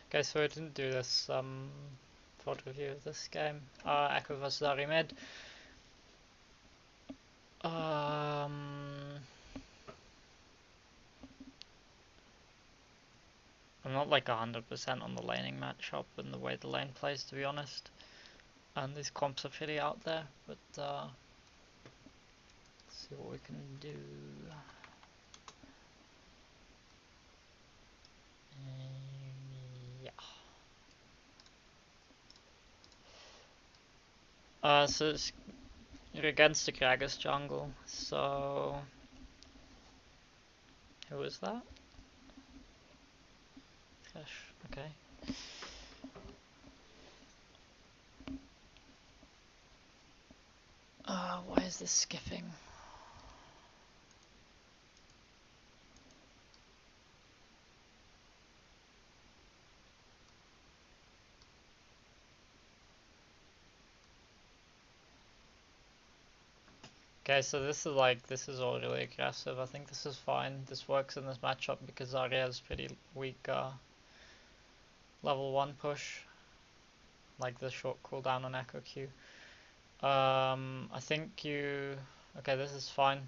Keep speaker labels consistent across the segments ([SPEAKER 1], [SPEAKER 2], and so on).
[SPEAKER 1] Okay, so I didn't do this VoD review of this game. Ekko vs Ari mid. I'm not like 100% on the laning matchup and the way the lane plays, to be honest. And these comps are pretty out there, but let's see what we can do. Yeah. So you're against the Gragas jungle, so who is that? Gosh, okay. Why is this skipping? Okay, so this is all really aggressive. I think this is fine. This works in this matchup because Zarya has pretty weak level 1 push. Like the short cooldown on Ekko Q. I think you... Okay, this is fine.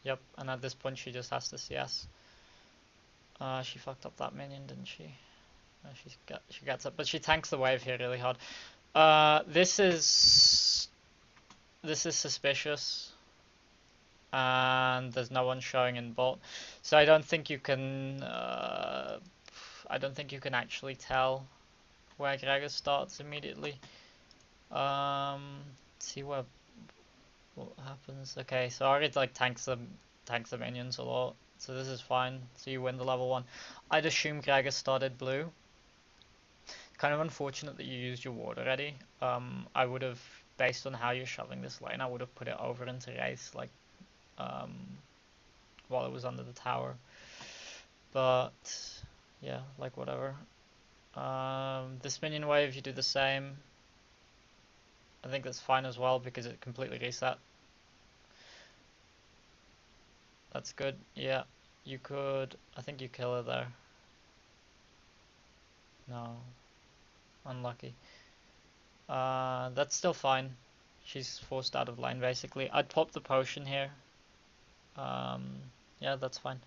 [SPEAKER 1] Yep, and at this point she just has to CS. She fucked up that minion, didn't she? She gets it, but she tanks the wave here really hard. This is suspicious, and there's no one showing in bot, so I don't think you can. I don't think you can actually tell where Gragas starts immediately. See what happens. Okay, so Arid like tanks the minions a lot, so this is fine. So you win the level 1. I'd assume Gragas started blue. Kind of unfortunate that you used your ward already. I would have, based on how you're shoving this lane, I would have put it over into Wraith, like, while it was under the tower. But, yeah, like, whatever. This minion wave, you do the same. I think that's fine as well, because it completely reset. That's good, yeah. You could, I think you kill her there. No. Unlucky. That's still fine. She's forced out of lane, basically. I'd pop the potion here. Yeah, that's fine.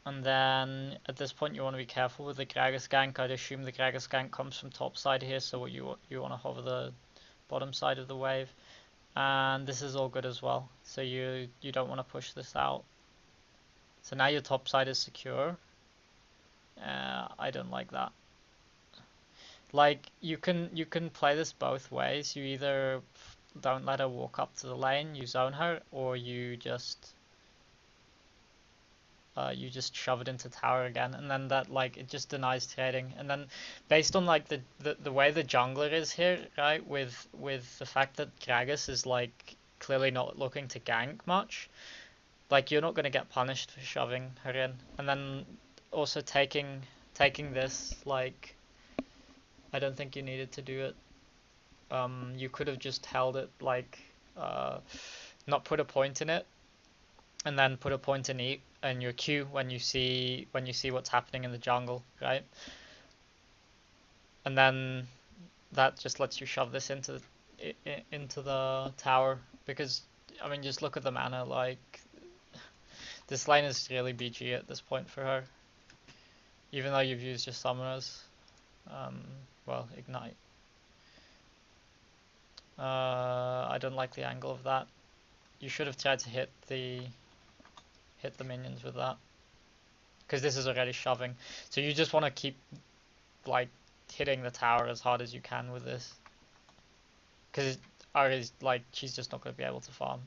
[SPEAKER 1] And then at this point you want to be careful with the Gragas gank. I'd assume the Gragas gank comes from top side here, so you want to hover the bottom side of the wave. And this is all good as well, so you don't want to push this out. So now your top side is secure. I don't like that. Like, you can play this both ways. You either don't let her walk up to the lane, you zone her, or you just shove it into tower again, and then that, like, it just denies trading. And then based on like the way the jungler is here, right, with the fact that Gragas is like clearly not looking to gank much, like, you're not going to get punished for shoving her in. And then also taking this, like, I don't think you needed to do it. You could have just held it, like, not put a point in it, and then put a point in your Q when you see what's happening in the jungle, right? And then that just lets you shove this into the tower, because I mean, just look at the mana. Like, this lane is really BG at this point for her, even though you've used your summoners. Well, ignite. I don't like the angle of that. You should have tried to hit the minions with that, because this is already shoving. So you just want to keep, like, hitting the tower as hard as you can with this, because Ari's, like, she's just not going to be able to farm.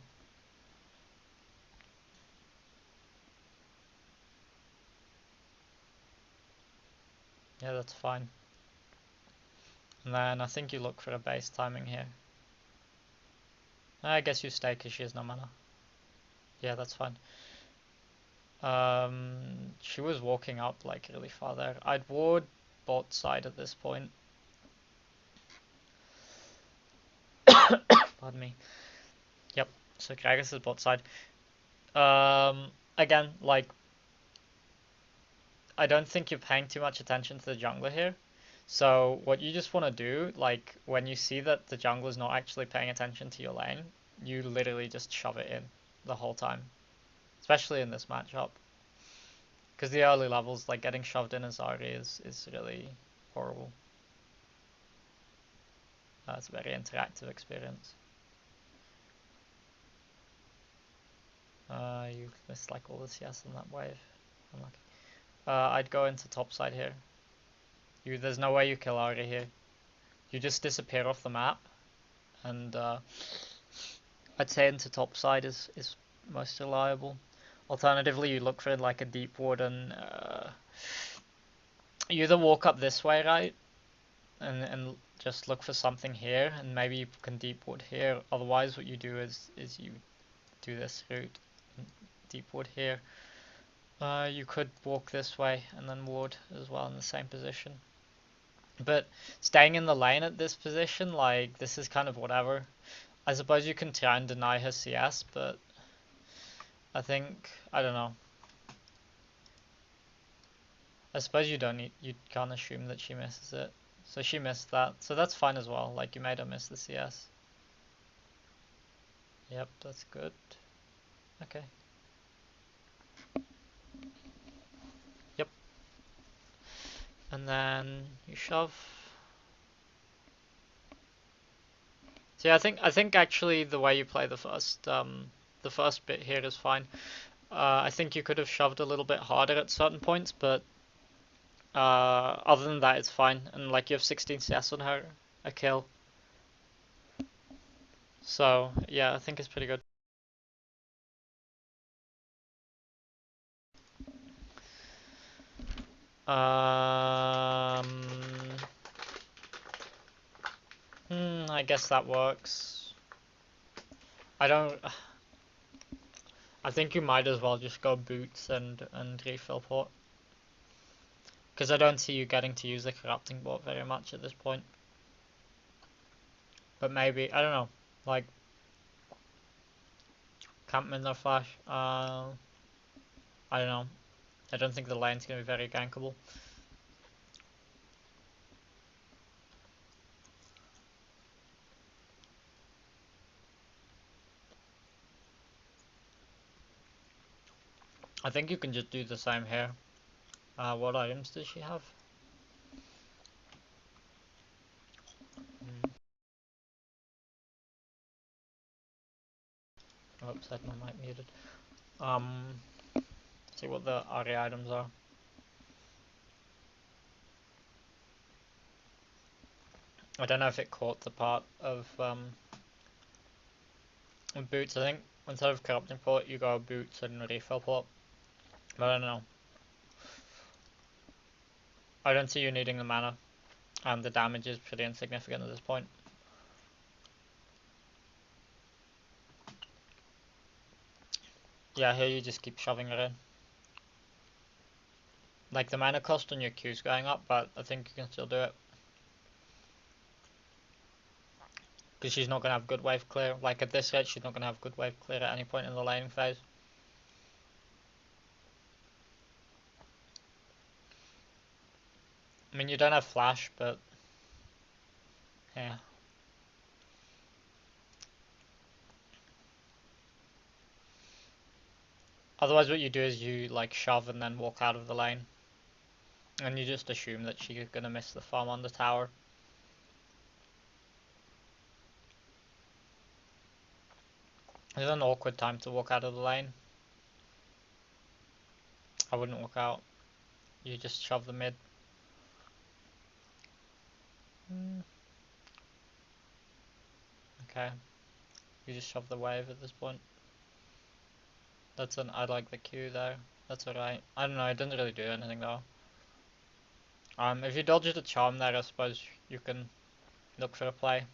[SPEAKER 1] Yeah, that's fine. And then I think you look for a base timing here. I guess you stay because she has no mana. Yeah, that's fine. She was walking up, like, really far there. I'd ward bot side at this point. Pardon me. Yep, so Gragas is bot side. Again, like, I don't think you're paying too much attention to the jungler here. So what you just want to do, like when you see that the jungler's not actually paying attention to your lane, you literally just shove it in the whole time, especially in this matchup. Because the early levels, like getting shoved in as Ari is really horrible. It's a very interactive experience. You missed like all the CS on that wave. Unlucky. I'd go into top side here. There's no way you kill Ari here. You just disappear off the map, and I'd say into top side is most reliable. Alternatively, you look for like a deep ward, and you either walk up this way, right, and just look for something here, and maybe you can deep ward here. Otherwise, what you do is you do this route, deep ward here. You could walk this way and then ward as well in the same position. But staying in the lane at this position, like, this is kind of whatever. I suppose you can try and deny her CS, but I think, I don't know. I suppose you can't assume that she misses it. So she missed that, so that's fine as well. Like, you made her miss the CS. Yep, that's good. Okay. Yep. And then you shove. So yeah, I think actually the way you play the first bit here is fine. I think you could have shoved a little bit harder at certain points, but other than that, it's fine. And like, you have 16 CS on her, a kill. So yeah, I think it's pretty good. I guess that works. I don't. I think you might as well just go boots and refill port, because I don't see you getting to use the corrupting port very much at this point. But maybe, I don't know, like, camp mid no flash. I don't know. I don't think the lane's gonna be very gankable. I think you can just do the same here. What items does she have? Oops, I had my mic muted. See what the RE items are. I don't know if it caught the part of boots. I think instead of corrupting port, you go boots and refill port. But I don't know. I don't see you needing the mana, and the damage is pretty insignificant at this point. Yeah, here you just keep shoving it in. Like, the mana cost on your Q's going up, but I think you can still do it. Because she's not going to have good wave clear. Like, at this rate, she's not going to have good wave clear at any point in the laning phase. I mean, you don't have flash, but yeah. Otherwise, what you do is you like shove and then walk out of the lane, and you just assume that she's gonna miss the farm on the tower. It's an awkward time to walk out of the lane. I wouldn't walk out. You just shove the mid. Okay. You just shove the wave at this point. I like the Q there. That's alright. I don't know, it doesn't really do anything though. If you dodge the charm there, I suppose you can look for a play.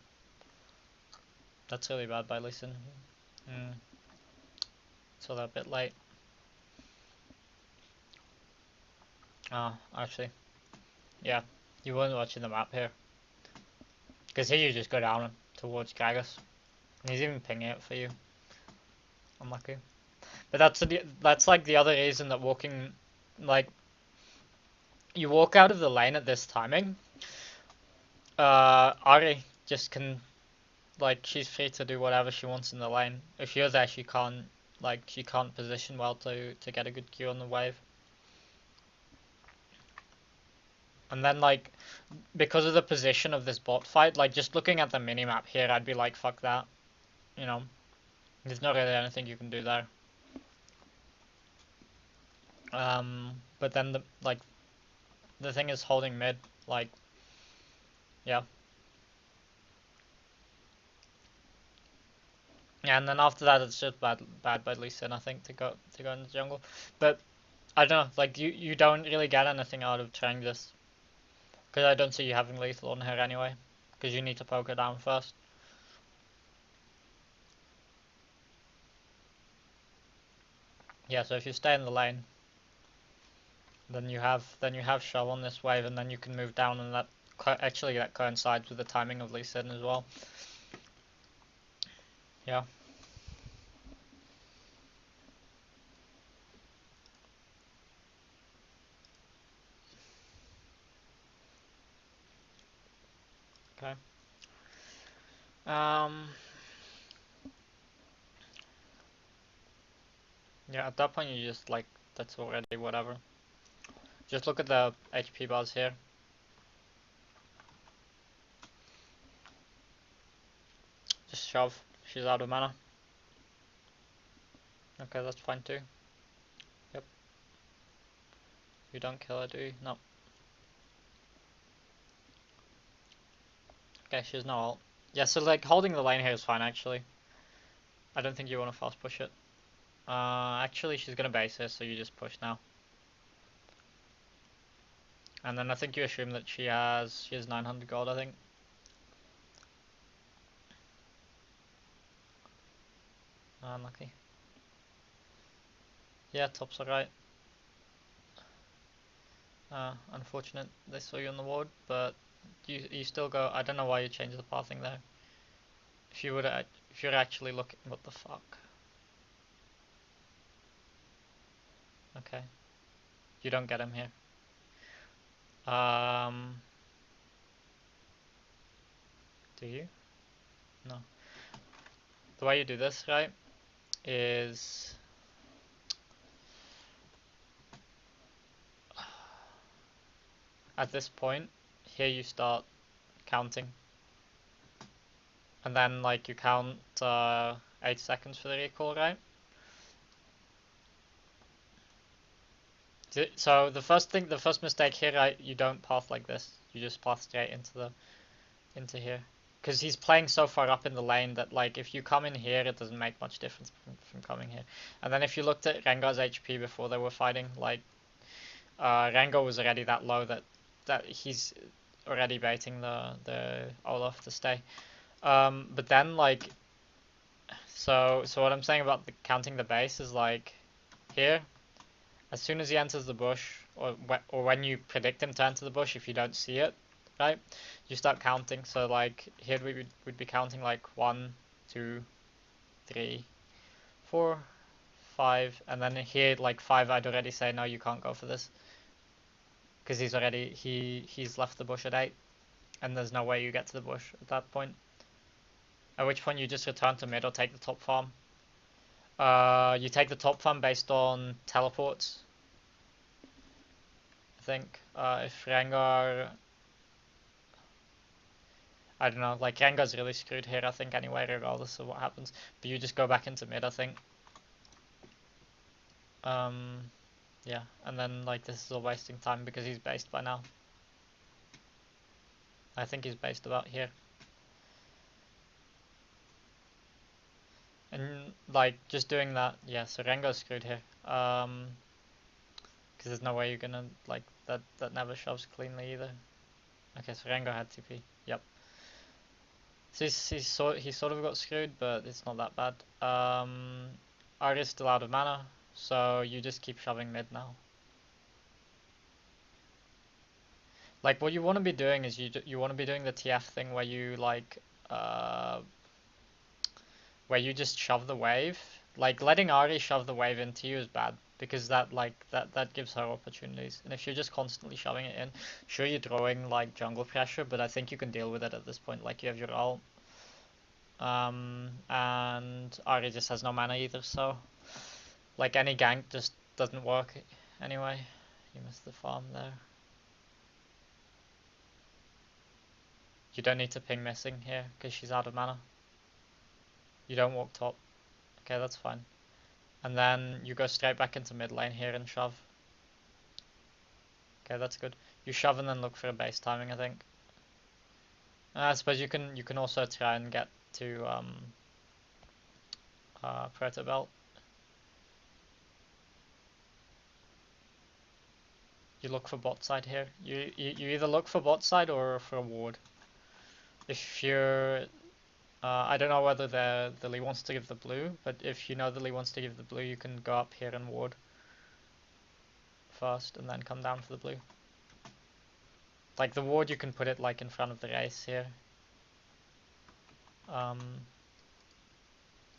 [SPEAKER 1] That's really bad by Lee Sin. So they're a bit late. Actually. Yeah, you weren't watching the map here. Because here you just go down towards Gragas. And he's even pinging it for you. Unlucky. But that's like the other reason that walking, like, you walk out of the lane at this timing, Ari just can, like, she's free to do whatever she wants in the lane. If you're there, she can't position well to get a good Q on the wave. And then, like, because of the position of this bot fight, like, just looking at the minimap here, I'd be like, fuck that, you know. There's not really anything you can do there. But then the thing is holding mid, like, yeah. And then after that, it's just bad by Lee Sin, I think, to go in the jungle. But I don't know, like, you don't really get anything out of trying this, because I don't see you having lethal on her anyway, because you need to poke her down first. Yeah, so if you stay in the lane, then you have shove on this wave, and then you can move down, and that coincides with the timing of Lee Sin as well. Yeah. Okay. Yeah, at that point you just, like, that's already whatever. Just look at the HP bars here. Just shove. She's out of mana. Okay, that's fine too. Yep. You don't kill her, do you? No. Okay, she's no ult. Yeah, so, like, holding the lane here is fine, actually. I don't think you want to fast push it. Actually, she's gonna base here, so you just push now. And then I think you assume that she has 900 gold, I think. Unlucky. Yeah, top's alright. Unfortunate they saw you on the ward, but you still go. I don't know why you changed the pathing there. If you're actually looking, what the fuck? Okay, you don't get him here. Do you? No. The way you do this, right, is at this point here you start counting, and then, like, you count 8 seconds for the recall, right? So the first mistake here, right, you don't path like this. You just path straight into here, because he's playing so far up in the lane that, like, if you come in here, it doesn't make much difference from coming here. And then if you looked at Rengar's HP before they were fighting, like, Rengar was already that low that he's already baiting the Olaf to stay. But then, like, so what I'm saying about counting the base is, like, here, as soon as he enters the bush, or when you predict him to enter the bush, if you don't see it, right, you start counting. So, like, here we'd be counting, like, 1, 2, 3, 4, 5, and then here, like, 5, I'd already say no, you can't go for this, because he's left the bush at 8, and there's no way you get to the bush at that point. At which point you just return to mid or take the top farm. You take the top farm based on teleports, I think. If Rengar, I don't know, like, Rengar's really screwed here, I think, anyway, regardless of what happens. But you just go back into mid, I think. Yeah, and then, like, this is all wasting time because he's based by now. I think he's based about here. And, like, just doing that, yeah, so Rengar's screwed here. Because there's no way you're gonna, like, that never shoves cleanly either. Okay, so Rengar had TP. Yep. So he sort of got screwed, but it's not that bad. Arya's still out of mana, so you just keep shoving mid now. Like, what you want to be doing is you want to be doing the TF thing where you, like, where you just shove the wave. Like, letting Ari shove the wave into you is bad, because that gives her opportunities. And if you're just constantly shoving it in, sure you're drawing like jungle pressure, but I think you can deal with it at this point. Like you have your ult, and Ahri just has no mana either, so like any gank just doesn't work anyway. You missed the farm there. You don't need to ping missing here because she's out of mana. You don't walk top. Okay, that's fine. And then you go straight back into mid lane here and shove. Okay, that's good. You shove and then look for a base timing, I think. I suppose you can also try and get to Proto Belt. You look for bot side here. You either look for bot side or for a ward. If you're I don't know whether the Lee wants to give the blue, but if you know the Lee wants to give the blue, you can go up here and ward first and then come down for the blue. Like the ward, you can put it like in front of the race here. And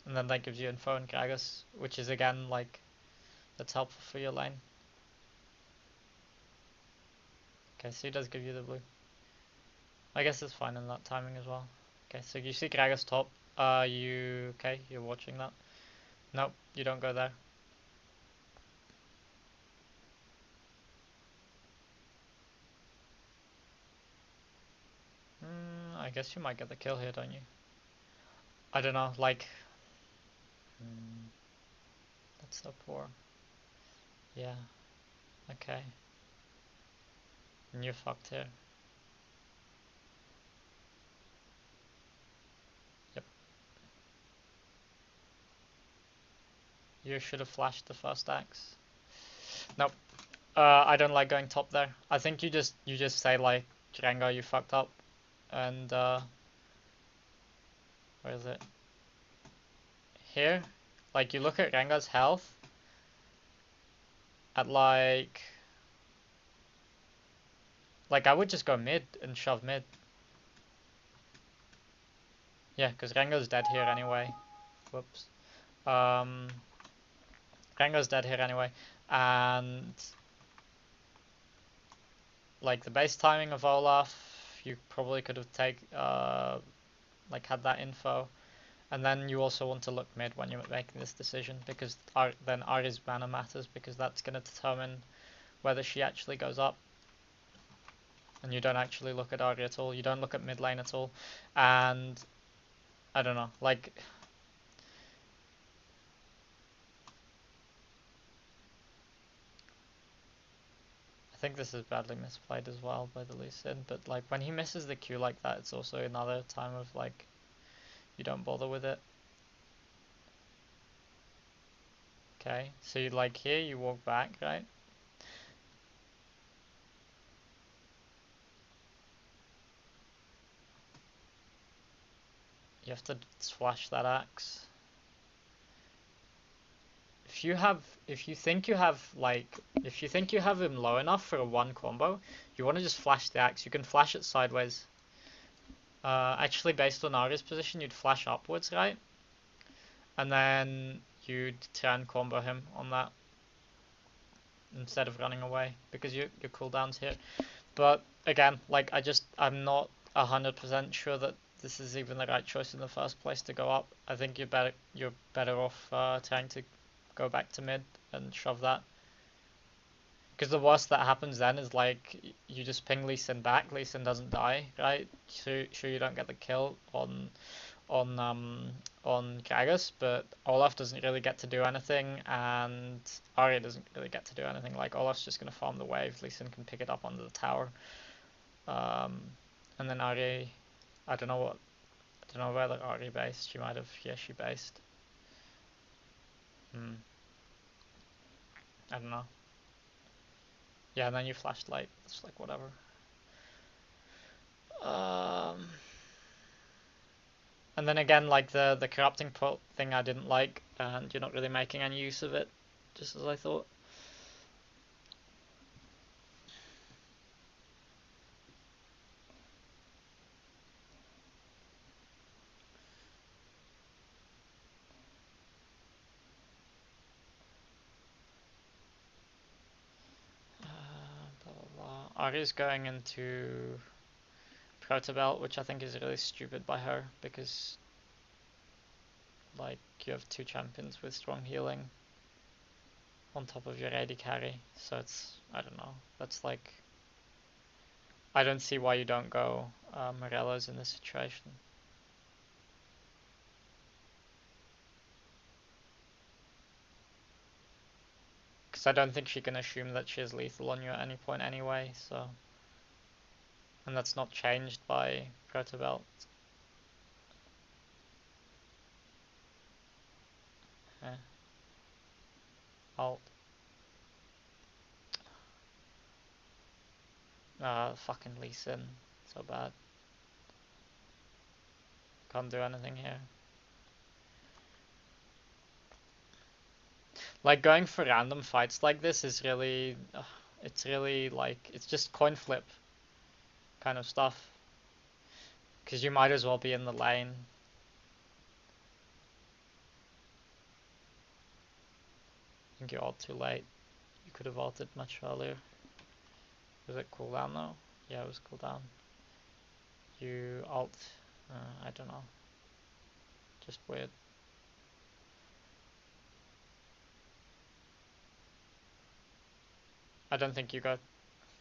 [SPEAKER 1] then that gives you info and Gragas, which is again like that's helpful for your lane. Okay, so he does give you the blue. I guess it's fine in that timing as well. Okay, so you see Gragas top. You're watching that? Nope, you don't go there. I guess you might get the kill here, don't you? I don't know, like... that's so poor. Yeah, okay. And you're fucked here. Yep. You should have flashed the first axe. Nope. I don't like going top there. I think you just say like, Django, you fucked up. And where is it? Here? Like you look at Rengar's health at like I would just go mid and shove mid. Yeah, because Rengar's dead here anyway. Whoops. Rengar's dead here anyway. And like the base timing of Olaf, you probably could have had that info. And then you also want to look mid when you're making this decision, because then Ahri's mana matters, because that's going to determine whether she actually goes up. And you don't actually look at Ahri at all. You don't look at mid lane at all. And I don't know, like... I think this is badly misplayed as well by the Lee Sin, but like when he misses the Q like that, it's also another time of like, you don't bother with it. Okay, so you like here, you walk back, right? You have to flash that axe. If you think you have him low enough for a one combo, you want to just flash the axe. You can flash it sideways. Actually, based on Ahri's position, you'd flash upwards, right? And then you'd try and combo him on that instead of running away, because your cooldown's here. But again, like I'm not 100% sure that this is even the right choice in the first place to go up. I think you're better off trying to go back to mid and shove that. Because the worst that happens then is like you just ping Lee Sin back. Lee Sin doesn't die, right? Sure you don't get the kill on Gragas, but Olaf doesn't really get to do anything, and Arya doesn't really get to do anything. Like Olaf's just gonna farm the wave. Lee Sin can pick it up under the tower, and then Arya, I don't know whether Arya based. She might have. Yeah, she based. I don't know. Yeah, and then you flashed light. It's like whatever. And then again, like the corrupting thing I didn't like, and you're not really making any use of it, just as I thought. Ari's going into Protobelt, which I think is really stupid by her, because like you have two champions with strong healing on top of your AD carry, so it's, I don't know, that's like, I don't see why you don't go Morello's in this situation. Because I don't think she can assume that she is lethal on you at any point anyway, so. And that's not changed by Protobelt. Eh. Alt. Fucking Lee Sin. So bad. Can't do anything here. Like, going for random fights like this is really, it's really like, it's just coin flip kind of stuff. Because you might as well be in the lane. I think you ult too late. You could have ulted much earlier. Was it cooldown though? Yeah, it was cooldown. You ult, I don't know. Just weird. I don't think you go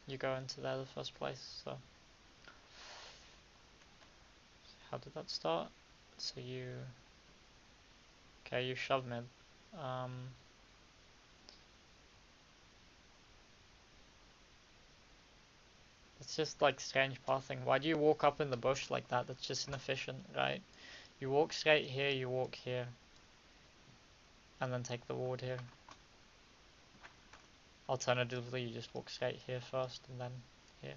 [SPEAKER 1] into there the first place, so. How did that start? So you, okay, you shove mid. It's just like strange pathing. Why do you walk up in the bush like that? That's just inefficient, right? You walk straight here, you walk here, and then take the ward here. Alternatively, you just walk straight here first and then here.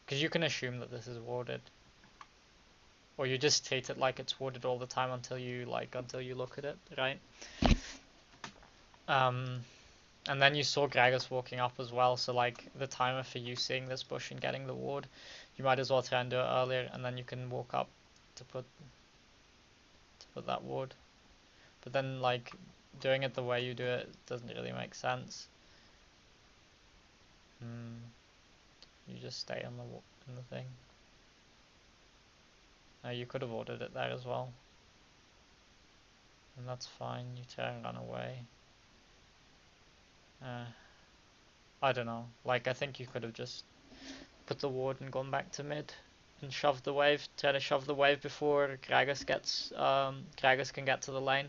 [SPEAKER 1] Because you can assume that this is warded. Or you just treat it like it's warded all the time until you look at it, right? And then you saw Gragas walking up as well, so like the timer for you seeing this bush and getting the ward, you might as well try and do it earlier, and then you can walk up to put that ward. But then like doing it the way you do it doesn't really make sense. You just stay in the thing. You could have ordered it there as well, and that's fine. You turn and run away. I don't know. Like, I think you could have just put the ward and gone back to mid and shoved the wave. Try to shove the wave before Gragas can get to the lane.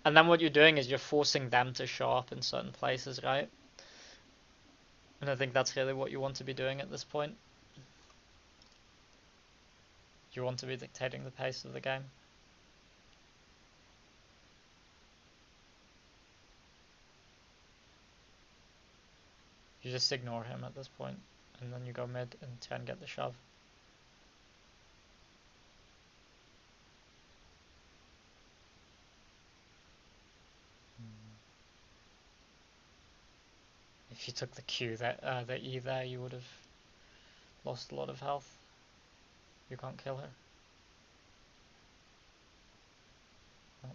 [SPEAKER 1] And then what you're doing is you're forcing them to show up in certain places, right? And I think that's really what you want to be doing at this point. You want to be dictating the pace of the game. You just ignore him at this point, and then you go mid and try and get the shove. If you took the Q, the E there, you would have lost a lot of health. You can't kill her. No.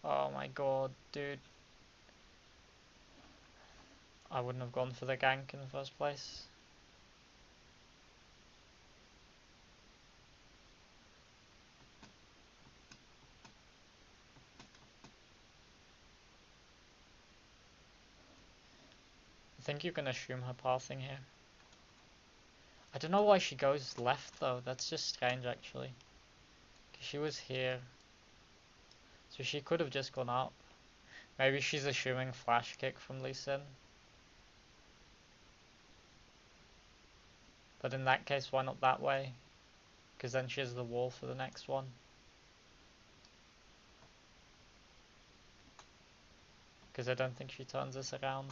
[SPEAKER 1] Oh my god, dude. I wouldn't have gone for the gank in the first place. I think you can assume her pathing here. I don't know why she goes left though, that's just strange actually. Because she was here. So she could have just gone up. Maybe she's assuming flash kick from Lee Sin. But in that case, why not that way? Because then she has the wall for the next one. Because I don't think she turns this around.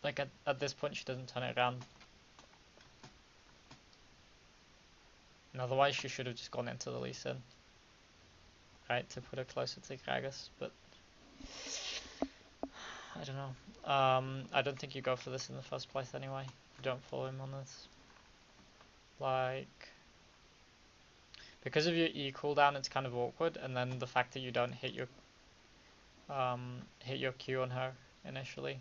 [SPEAKER 1] Like at this point she doesn't turn it around. And otherwise she should have just gone into the Lee Sin. Right, to put her closer to Gragas, but I don't know. I don't think you go for this in the first place anyway. You don't follow him on this. Like, Because of your E cooldown, it's kind of awkward, and then the fact that you don't hit your Q on her initially.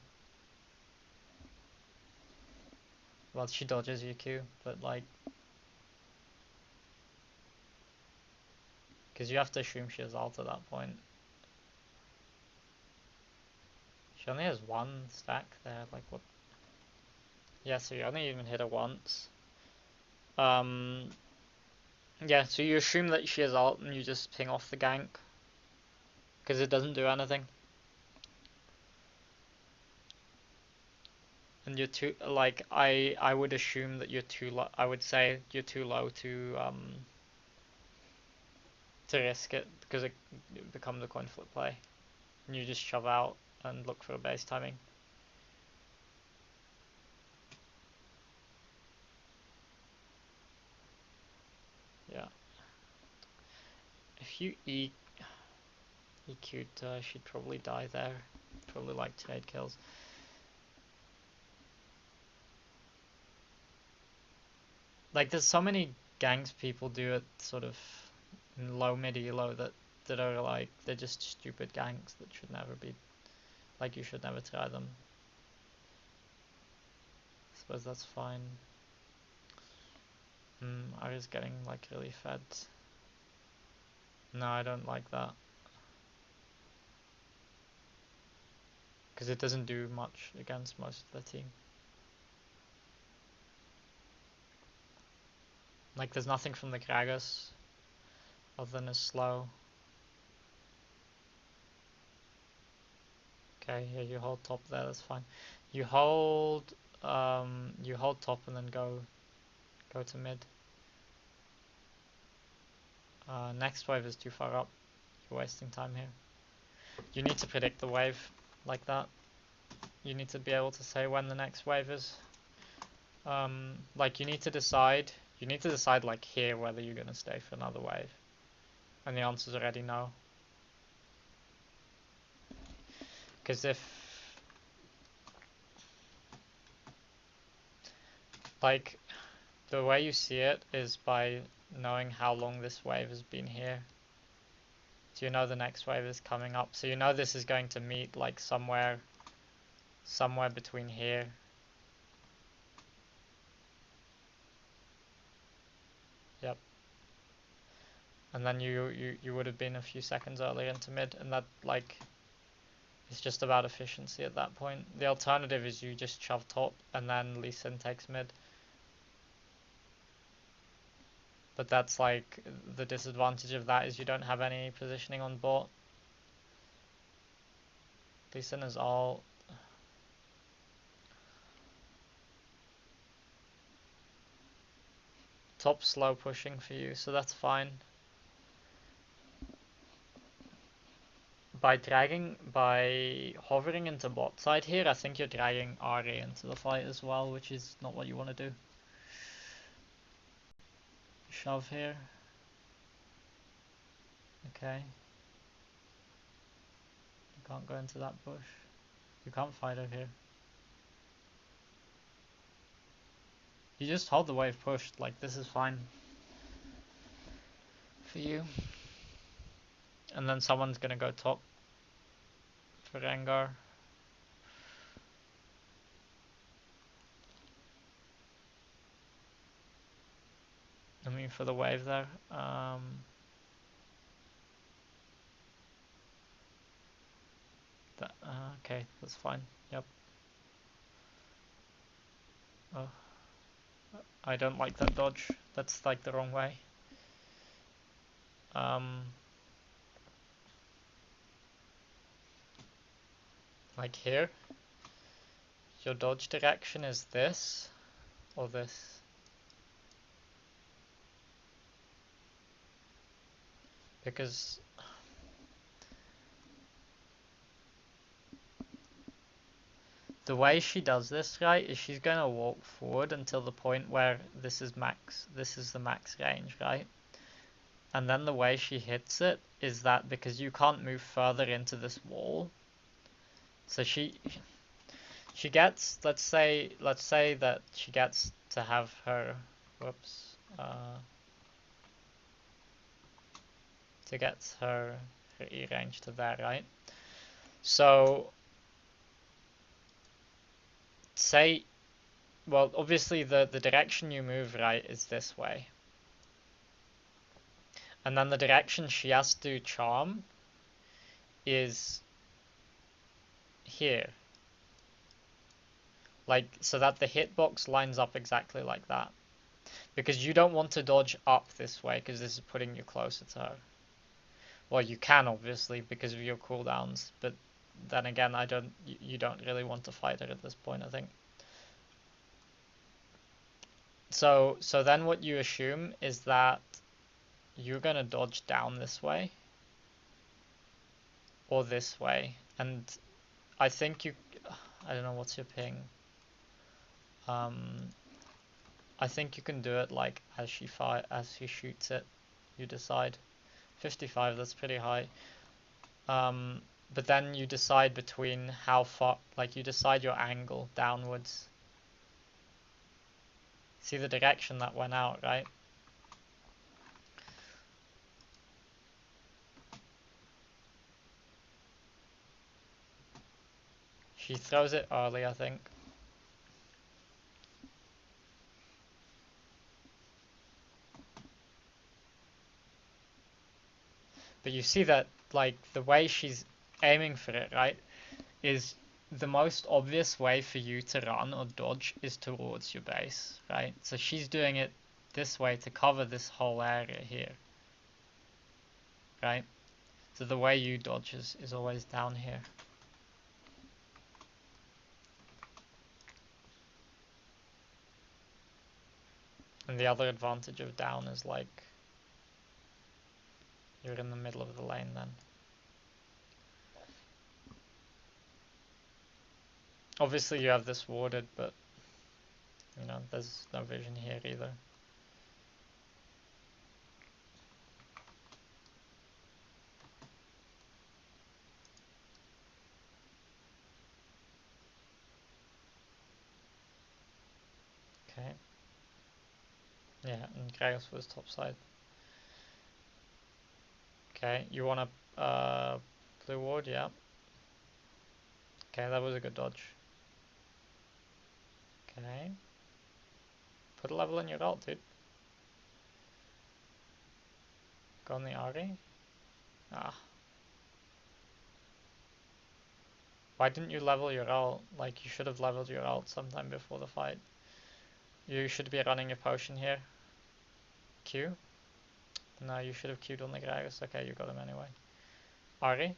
[SPEAKER 1] Well, she dodges your Q, but like, because you have to assume she has ult at that point. She only has one stack there, like what? Yeah, so you only even hit her once. Yeah, so you assume that she has ult and you just ping off the gank. Because it doesn't do anything. And you're too, like, I would assume that you're too low, I would say you're too low to risk it, because it becomes a coin flip play. And you just shove out and look for a base timing. Yeah. If you EQ'd, she'd probably die there. Probably like trade kills. Like, there's so many ganks people do at sort of low mid elo that are like, they're just stupid ganks that should never be, like, you should never try them. I suppose that's fine. I was getting like really fed. No, I don't like that. Because it doesn't do much against most of the team. Like, there's nothing from the Gragas other than a slow. Okay, yeah, you hold top there, that's fine. You hold top and then go to mid. Next wave is too far up. You're wasting time here. You need to predict the wave like that. You need to be able to say when the next wave is. Like, you need to decide like here whether you're gonna stay for another wave. And the answer's already no. Because if, like, the way you see it is by knowing how long this wave has been here. So you know the next wave is coming up. So you know this is going to meet like somewhere between here. Yep. And then you would have been a few seconds earlier into mid, and that, like, it's just about efficiency at that point. The alternative is you just shove top and then Lee Sin takes mid. But that's like, the disadvantage of that is you don't have any positioning on bot. Lee Sin is all. Top slow pushing for you, so that's fine. By hovering into bot side here, I think you're dragging Ari into the fight as well, which is not what you want to do. Shove here. Okay. You can't go into that bush. You can't fight her here. You just hold the wave pushed, like, this is fine for you. And then someone's gonna go top for Rengar. I mean, for the wave there. Okay, that's fine. Yep. Oh, I don't like that dodge. That's like the wrong way. Like here, your dodge direction is this or this. Because the way she does this, right, is she's gonna walk forward until the point where this is the max range, right? And then the way she hits it is that because you can't move further into this wall, so she gets, let's say that she gets to have her, whoops, to get her E range to there, right? So say, well, obviously the direction you move, right, is this way. And then the direction she has to charm is here. Like, so that the hitbox lines up exactly like that. Because you don't want to dodge up this way, because this is putting you closer to her. Well, you can, obviously, because of your cooldowns, but then again, you don't really want to fight her at this point, I think. So then what you assume is that you're gonna dodge down this way, or this way, and I think I don't know what's your ping. Um, I think you can do it like as she shoots it. You decide 55. That's pretty high. But then you decide between how far, like you decide your angle downwards. See the direction that went out, right? She throws it early, I think. But you see that, like, the way she's aiming for it, right, is the most obvious way for you to run or dodge is towards your base, right? So she's doing it this way to cover this whole area here, right? So the way you dodge is always down here. And the other advantage of down is like you're in the middle of the lane then. Obviously you have this warded, but you know, there's no vision here either. Okay. Yeah, and Chaos was topside. Okay, you want a blue ward, yeah. Okay, that was a good dodge. Okay. Put a level in your ult, dude. Go on the Ari. Ah. Why didn't you level your ult? Like, you should have leveled your ult sometime before the fight. You should be running your potion here. Q? No, you should have Q'd on the Gragas. Okay, you got him anyway. Ari?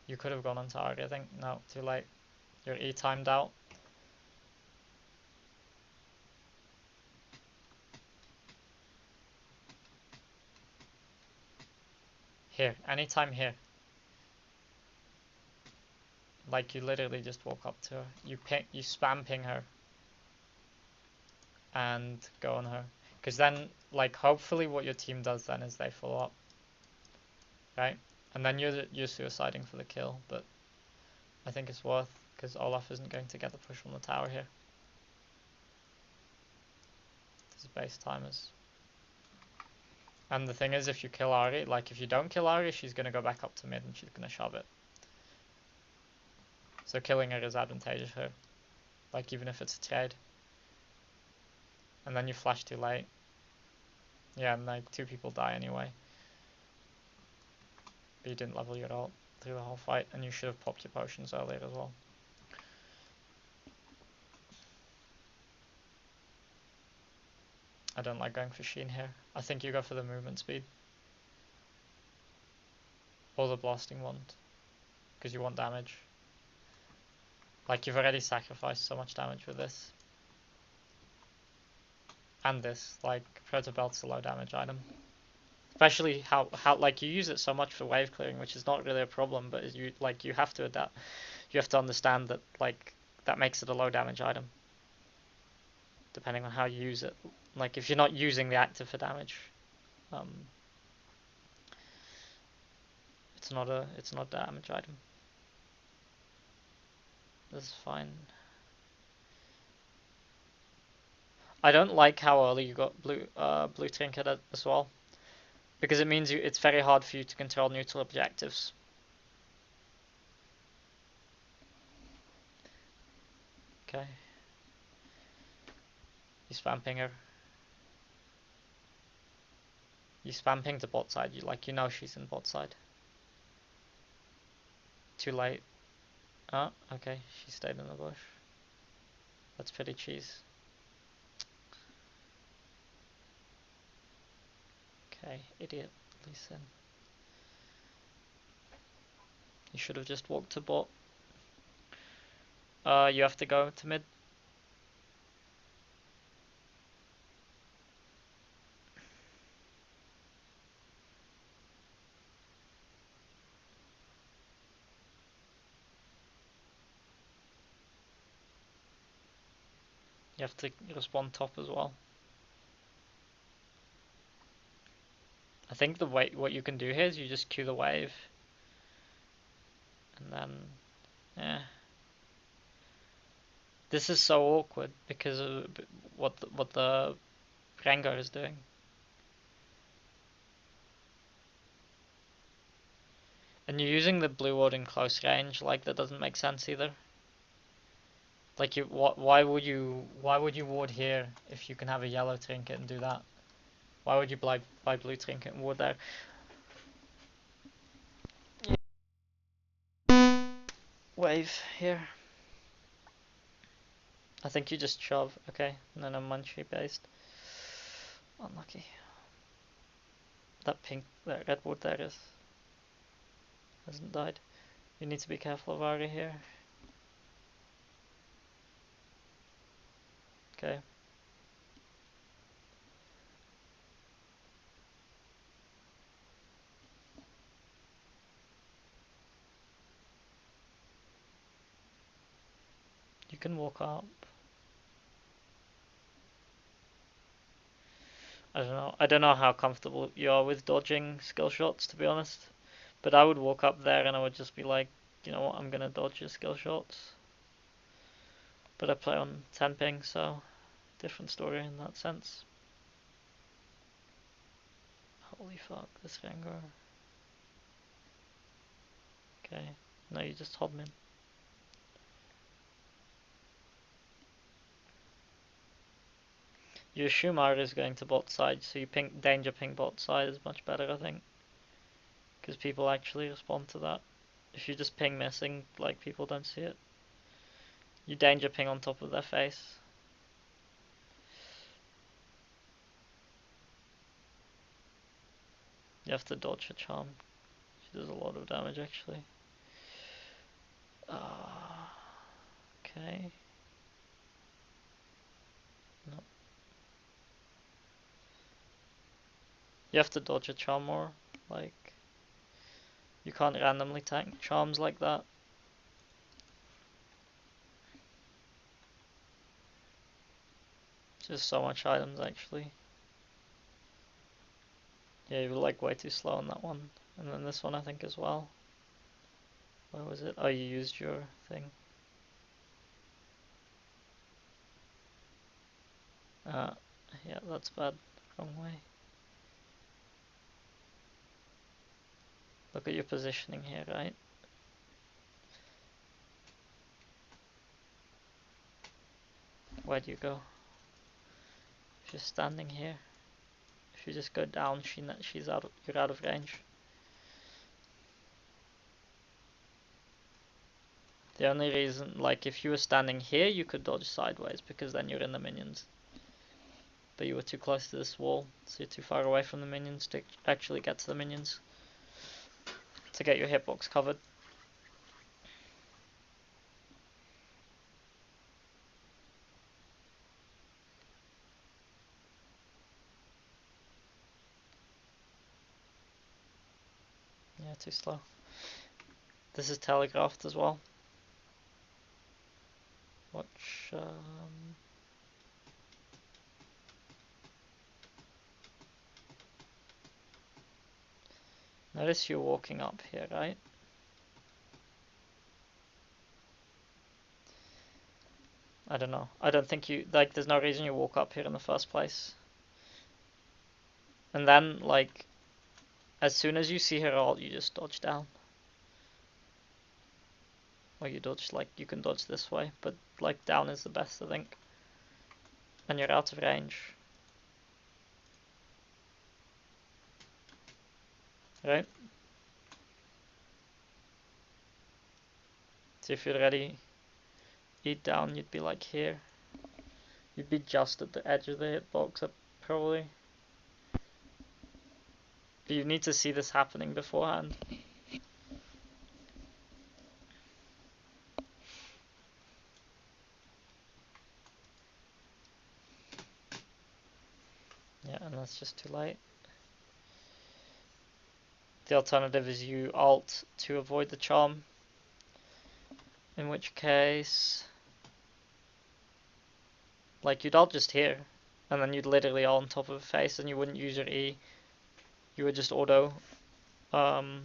[SPEAKER 1] You could have gone onto Ari, I think. No, too late. Your E timed out. Here, anytime here. Like, you literally just walk up to her. You spam ping her. And go on her. Because then, like, hopefully what your team does then is they follow up. Right? And then you're suiciding for the kill, but I think it's worth, because Olaf isn't going to get the push on the tower here. This is base timers. And the thing is, if you kill Ari, like, if you don't kill Ari, she's going to go back up to mid and she's going to shove it. So killing her is advantageous here. Like, even if it's a trade. And then you flash too late. Yeah, and like, 2 people die anyway. But you didn't level your ult through the whole fight, and you should have popped your potions earlier as well. I don't like going for Sheen here. I think you go for the movement speed. Or the blasting wand. Because you want damage. Like, you've already sacrificed so much damage with this. And this. Like, Predator Belt's a low damage item. Especially how like, you use it so much for wave clearing, which is not really a problem, but you have to adapt. You have to understand that, like, that makes it a low damage item. Depending on how you use it. Like, if you're not using the active for damage, it's not a damage item. This is fine. I don't like how early you got blue trinket as well. Because it means it's very hard for you to control neutral objectives. Okay. You spam ping her. You spam ping to bot side. You know she's in bot side. Too late. Oh, okay. She stayed in the bush. That's pretty cheese. Okay, idiot. Listen. You should have just walked to bot. You have to go to mid. You have to respond top as well. I think the way what you can do here is you just queue the wave, and then yeah. This is so awkward because of what the Rengar is doing. And you're using the blue ward in close range, like that doesn't make sense either. Like why would you ward here if you can have a yellow trinket and do that? Why would you buy blue trinket and ward there? Wave here. I think you just shove, okay, and then I'm munchie based. Unlucky. That red ward there hasn't died. You need to be careful of Ari here. Okay. You can walk up. I don't know how comfortable you are with dodging skill shots, to be honest. But I would walk up there and I would just be like, you know what, I'm gonna dodge your skill shots. But I play on 10 ping, so different story in that sense. Holy fuck, this Rengar. Okay, no, you just hold me. You assume Ari is going to bot side, so you danger ping bot side is much better, I think. Because people actually respond to that. If you just ping missing, like people don't see it. You danger ping on top of their face. You have to dodge her charm. She does a lot of damage actually. Okay. No. You have to dodge a charm more. Like, you can't randomly tank charms like that. Just so much items actually. Yeah, you were like way too slow on that one. And then this one I think as well. Where was it? Oh, you used your thing. Yeah, that's bad. Wrong way. Look at your positioning here, right? Where do you go? If you're standing here, if you just go down, you're out of range. The only reason, like, if you were standing here, you could dodge sideways because then you're in the minions. But you were too close to this wall, so you're too far away from the minions to actually get to the minions. To get your hitbox covered. Yeah, too slow. This is telegraphed as well. Watch. Notice you're walking up here, right? I don't know. I don't think there's no reason you walk up here in the first place. And then, like, As soon as you see her ult, you just dodge down. Or you dodge, like, you can dodge this way, but, like, down is the best, I think. And you're out of range. Right? So if you're ready, eat down, you'd be, like, here. You'd be just at the edge of the hitbox, probably. But you need to see this happening beforehand. Yeah, and that's just too late. The alternative is you ult to avoid the charm. In which case, like, you'd ult just here. And then you'd literally ult on top of a face and you wouldn't use your E. You would just auto. Auto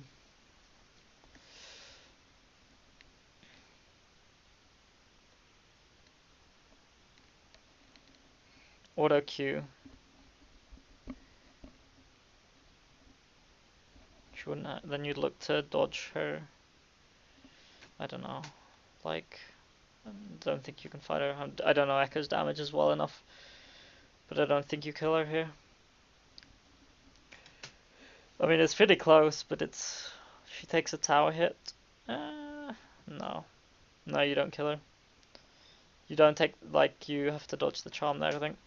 [SPEAKER 1] Q. She wouldn't. Then you'd look to dodge her. I don't know. Like, I don't think you can fight her. I don't know Ekko's damage as well enough. But I don't think you kill her here. I mean, it's pretty close, but it's... She takes a tower hit. No. No, you don't kill her. You don't take... Like, you have to dodge the charm there, I think.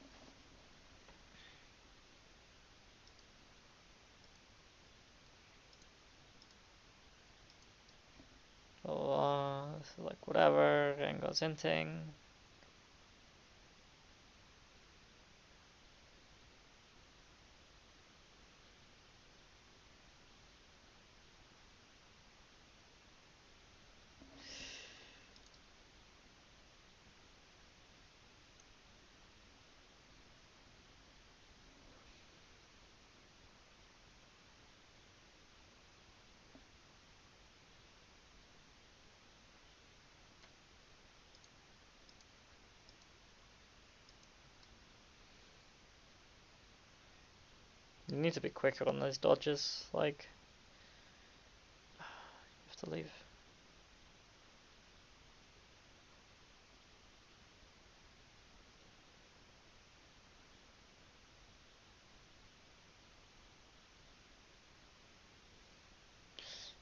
[SPEAKER 1] So like, whatever. Rengo's inting. You need to be quicker on those dodges, like... You have to leave.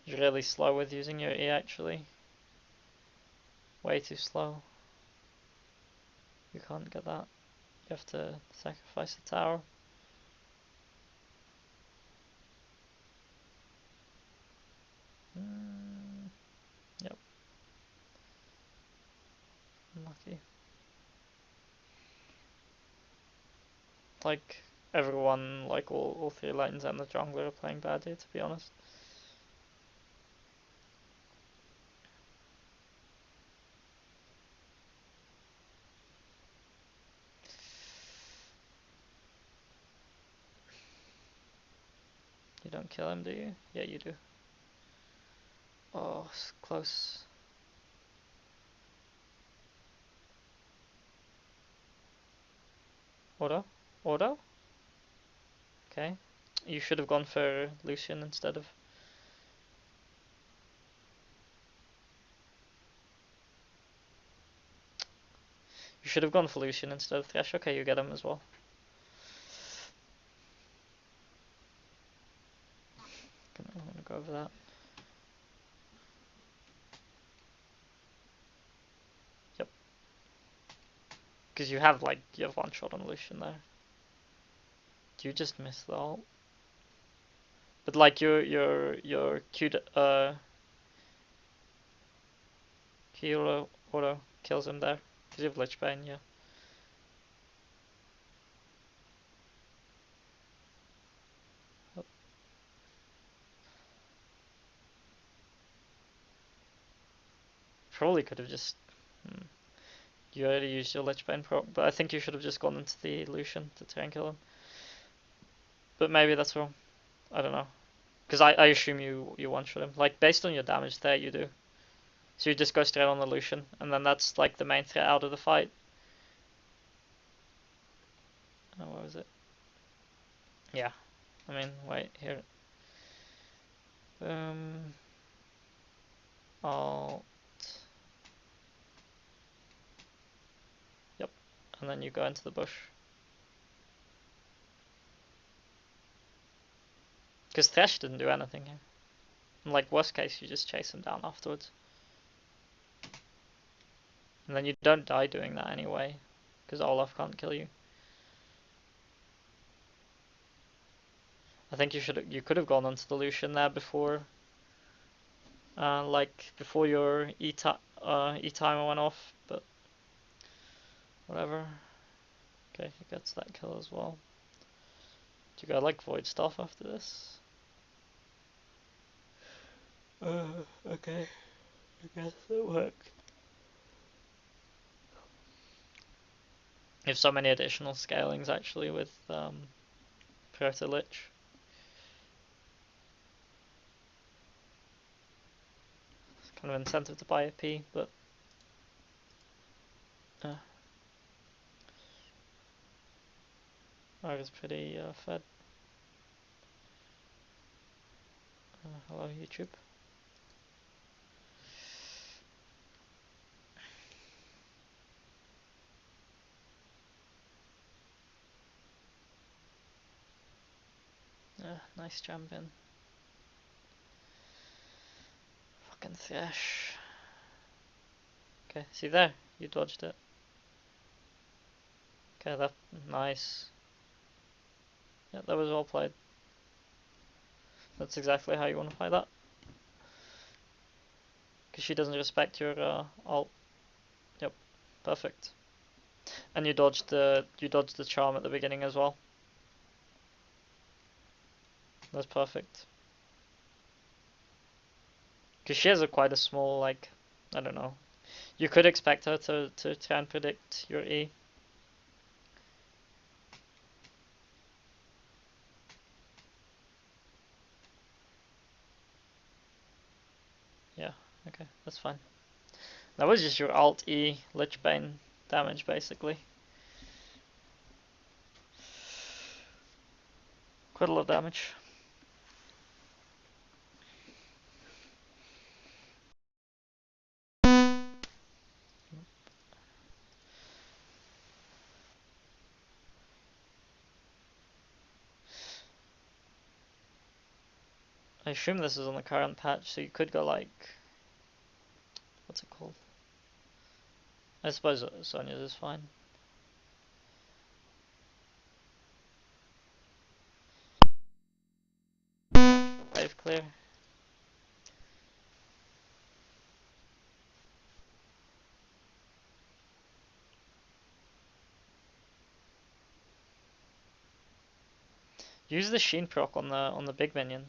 [SPEAKER 1] You're really slow with using your E, actually. Way too slow. You can't get that. You have to sacrifice the tower. Yep. Unlucky. Like, everyone, like all three lanes and the jungler are playing badly, to be honest. You don't kill him, do you? Yeah, you do. Oh, it's close. Auto? Auto? Okay. You should have gone for Lucian instead of... You should have gone for Lucian instead of Thresh. Okay, you get him as well. I'm gonna go over that. Yep. Because you have, like, you have one shot on Lucian there. Do you just miss the ult? But, like, your Q auto kills him there. Because you have Lich Bane, yeah. Probably could have just... You already used your Lich Bane proc, but I think you should have just gone into the Lucian to try and kill him. But maybe that's wrong. I don't know. Because I assume you one-shot him. Like, based on your damage there, you do. So you just go straight on the Lucian, and then that's, like, the main threat out of the fight. Oh, what was it? Yeah. I mean, wait, here. Alt. Yep. And then you go into the bush. Because Thresh didn't do anything here. And like worst case, you just chase him down afterwards. And then you don't die doing that anyway. Because Olaf can't kill you. I think you could have gone onto the Lucian there before, like before your timer went off, but whatever. Okay, he gets that kill as well. Do you go like void stuff after this? Okay. I guess it worked. You have so many additional scalings actually with Proto Lich. It's kind of incentive to buy a P, but I was pretty fed. Hello YouTube. Nice jump in. Fucking Thresh. Okay, see there? You dodged it. Okay, that nice. Yeah, that was well played. That's exactly how you want to play that. Because she doesn't respect your ult. Yep, perfect. And you dodged the charm at the beginning as well. That's perfect. Because she has quite a small, like, I don't know. You could expect her to try and predict your E. Yeah, okay, that's fine. That was just your alt E Lichbane damage, basically. Quite a lot of damage. I assume this is on the current patch, so you could go like, what's it called? I suppose Sonya's is fine. Wave clear. Use the Sheen proc on the big minion.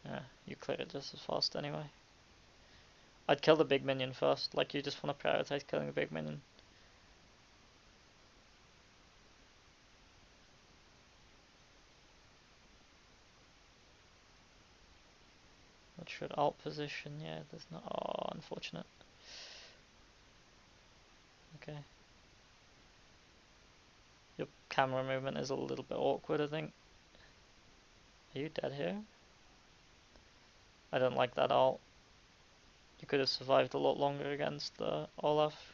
[SPEAKER 1] Yeah, you clear it just as fast anyway. I'd kill the big minion first, like you just want to prioritize killing the big minion. What should alt position? Yeah, there's not. Oh, unfortunate. Okay. Your camera movement is a little bit awkward, I think. Are you dead here? I don't like that alt. You could have survived a lot longer against Olaf.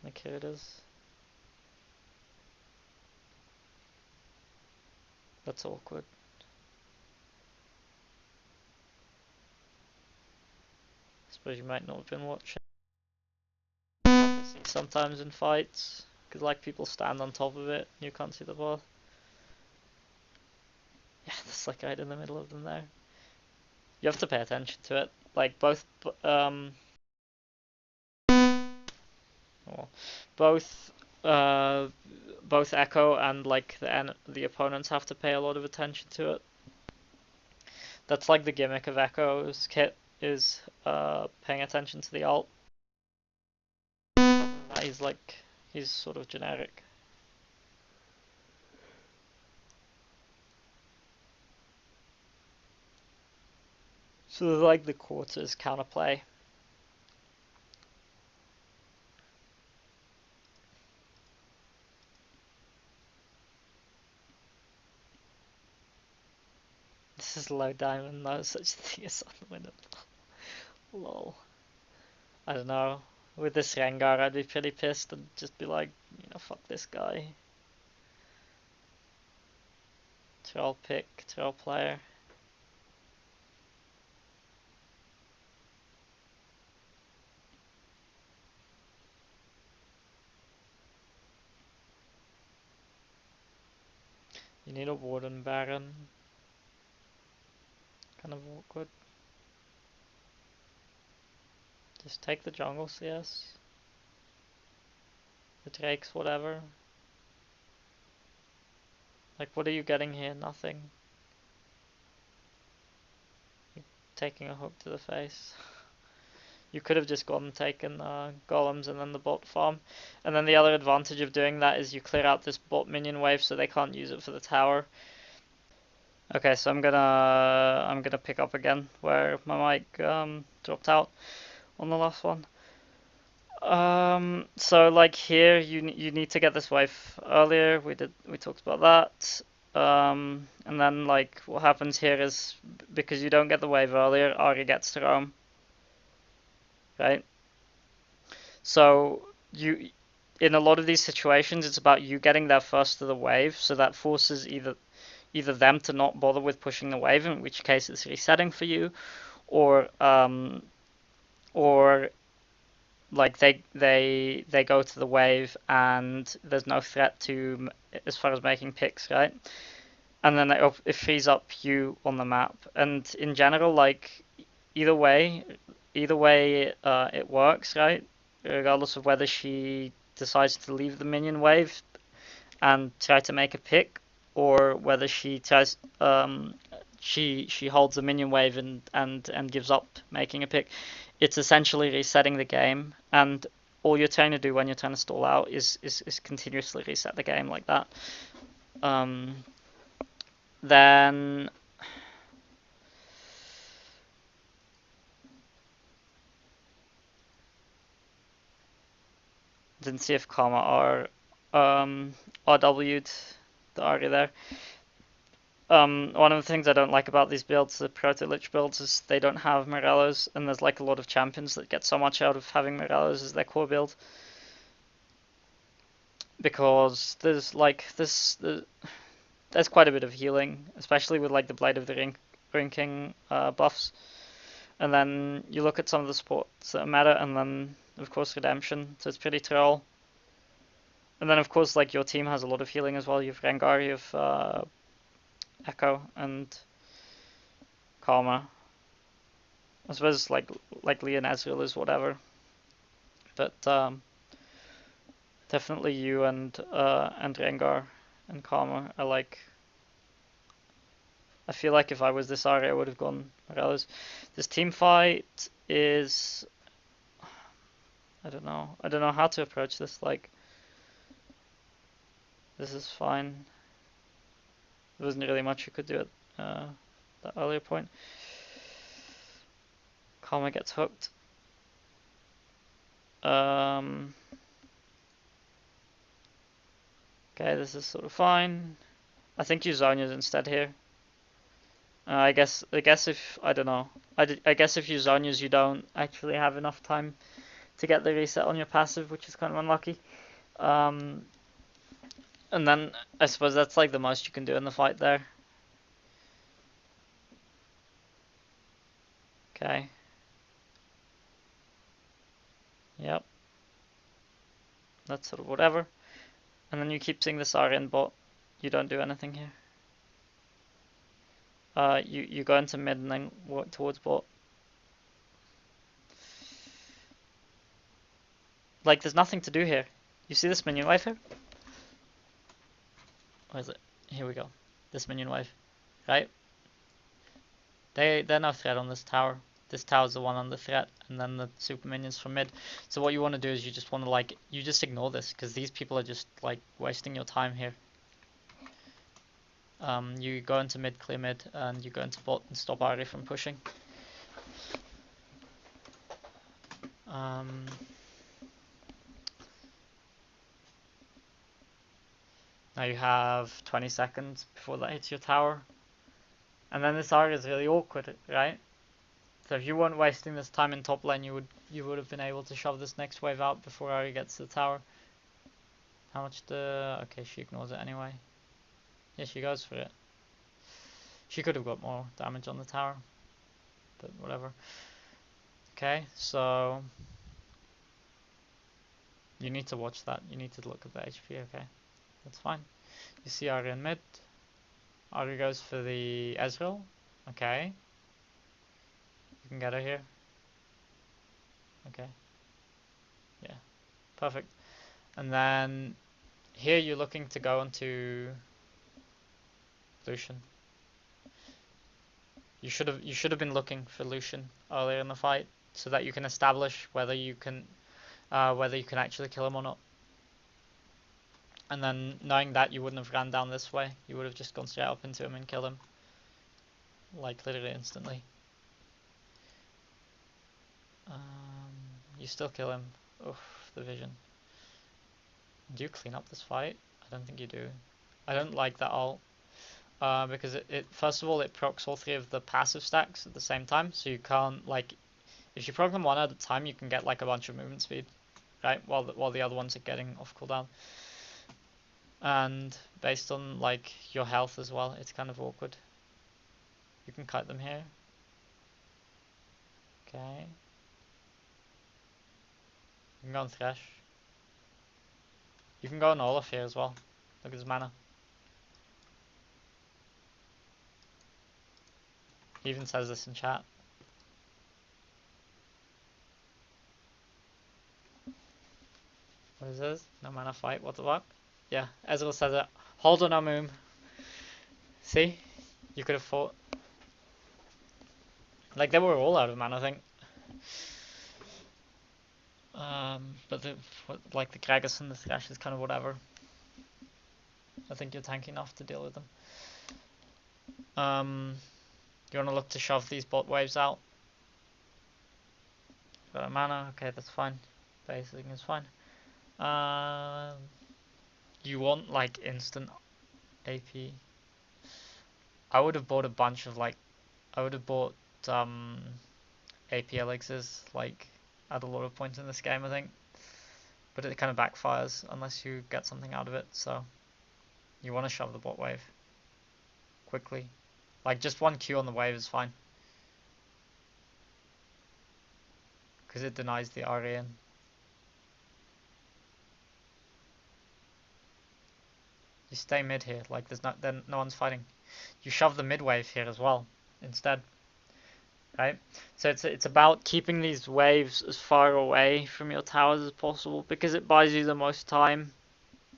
[SPEAKER 1] Like here it is. That's awkward. I suppose you might not have been watching. Sometimes in fights, because like people stand on top of it, you can't see the ball. Yeah, there's like right in the middle of them there. You have to pay attention to it. Like well, both both Ekko and like the opponents have to pay a lot of attention to it. That's like the gimmick of Ekko's kit is paying attention to the ult. He's sort of generic. So like the quarters counterplay. This is low diamond, no such thing as unwinnable. Lol. I don't know. With this Rengar, I'd be pretty pissed and just be like, fuck this guy. Troll pick, troll player. You need a Warden Baron. Kind of awkward. Just take the jungle CS. The Drakes, whatever. Like, what are you getting here? Nothing. You're taking a hook to the face. You could have just gone and taken golems and then the bot farm. And then the other advantage of doing that is you clear out this bot minion wave so they can't use it for the tower. Okay, so I'm gonna pick up again where my mic dropped out on the last one. So like here you need to get this wave earlier. We talked about that. And then like what happens here is because you don't get the wave earlier, Ari gets to roam, right? So you in a lot of these situations it's about you getting there first to the wave, so that forces either them to not bother with pushing the wave, in which case it's resetting for you, or like they go to the wave and there's no threat to as far as making picks, right? And then it frees up you on the map. And in general, like either way, it works, right? Regardless of whether she decides to leave the minion wave and try to make a pick, or whether she tries she holds the minion wave and gives up making a pick. It's essentially resetting the game, and all you're trying to do when you're trying to stall out is continuously reset the game like that. Then didn't see if Karma RW'd the Arya there. One of the things I don't like about these builds, the Proto Lich builds, is they don't have Morellos, and there's like a lot of champions that get so much out of having Morellos as their core build. Because there's quite a bit of healing, especially with like the Blade of the Ring King buffs. And then you look at some of the supports that matter, and then of course Redemption, so it's pretty troll. And then of course like your team has a lot of healing as well. You've Rengar, you've Ekko, and Karma. I suppose like Lee and Ezreal is whatever, but definitely you and Rengar and Karma are like. I feel like if I was this area, I would have gone Morellos. This team fight is. I don't know. I don't know how to approach this. Like, this is fine. There wasn't really much you could do at that earlier point. Karma gets hooked. Okay, this is sort of fine. I think use Zonia's instead here. I guess if I don't know. I guess if you Zonia's, you don't actually have enough time to get the reset on your passive, which is kind of unlucky. And then I suppose that's like the most you can do in the fight there. Okay. Yep. That's sort of whatever. And then you keep seeing this Aryan bot. You don't do anything here. You go into mid and then work towards bot. Like, there's nothing to do here. You see this minion wave here? Where is it? Here we go. This minion wave. Right? They're no threat on this tower. This tower's the one under threat, and then the super minions from mid. So what you want to do is you just want to like, you just ignore this, because these people are just like wasting your time here. You go into mid, clear mid, and you go into bot and stop Ari from pushing. Now you have 20 seconds before that hits your tower. And then this area is really awkward, right? So if you weren't wasting this time in top lane, you would have been able to shove this next wave out before Ari gets to the tower. How much okay, she ignores it anyway. Yeah, she goes for it. She could have got more damage on the tower, but whatever. Okay, so you need to watch that. You need to look at the HP, okay? That's fine. You see Ari in mid. Ari goes for the Ezreal. Okay. You can get her here. Okay. Yeah. Perfect. And then here you're looking to go into Lucian. You should have been looking for Lucian earlier in the fight so that you can establish whether you can actually kill him or not. And then knowing that, you wouldn't have ran down this way. You would have just gone straight up into him and killed him, like literally instantly. You still kill him. Oof, the vision. Do you clean up this fight? I don't think you do. I don't like that ult. Because it first of all it procs all three of the passive stacks at the same time, so you can't, like, if you proc them one at a time, you can get like a bunch of movement speed, right? While the other ones are getting off cooldown. And based on like your health as well, it's kind of awkward. You can kite them here. Okay. You can go on Thresh. You can go on Olaf here as well. Look at his mana. He even says this in chat. What is this? No mana fight, what the fuck? Yeah, Ezreal says it. Hold on, Amum. See? You could have fought. Like, they were all out of mana, I think. But like the Gragas and the Thresh is kind of whatever. I think you're tanky enough to deal with them. You want to look to shove these bot waves out. Got a mana, okay, that's fine. Basing is fine. You want like instant AP. I would have bought a bunch of like, I would have bought AP elixirs like at a lot of points in this game, I think. But it kind of backfires unless you get something out of it, so you want to shove the bot wave quickly. Like just one Q on the wave is fine. Because it denies the RA in. You stay mid here, like then no one's fighting. You shove the mid wave here as well instead. Right? So it's about keeping these waves as far away from your towers as possible because it buys you the most time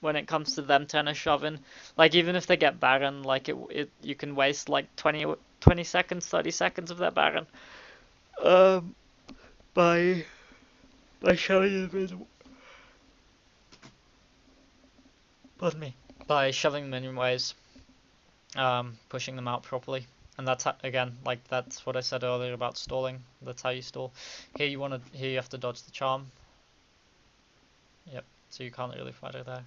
[SPEAKER 1] when it comes to them trying to shove in. Like even if they get Baron, like you can waste like 20 seconds, 30 seconds of that Baron. By shoving them in. Pardon me. By shoving them in ways, pushing them out properly. And that's again, like that's what I said earlier about stalling. That's how you stall. Here you have to dodge the charm. Yep. So you can't really fight her there.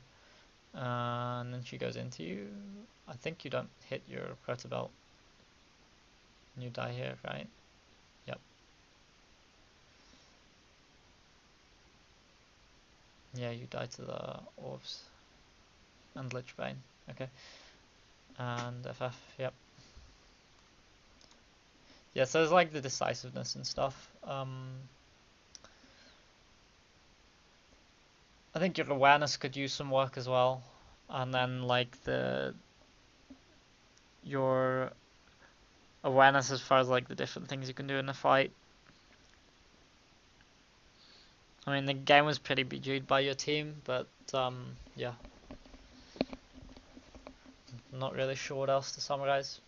[SPEAKER 1] And then she goes into you. I think you don't hit your Proto Belt. And you die here, right? Yep. Yeah, you die to the orbs. And Lich Bane. Okay. And FF, yep. Yeah, so there's like the decisiveness and stuff. I think your awareness could use some work as well. And then like your awareness as far as like the different things you can do in the fight. I mean, the game was pretty BG'd by your team, but yeah. Not really sure what else to summarize.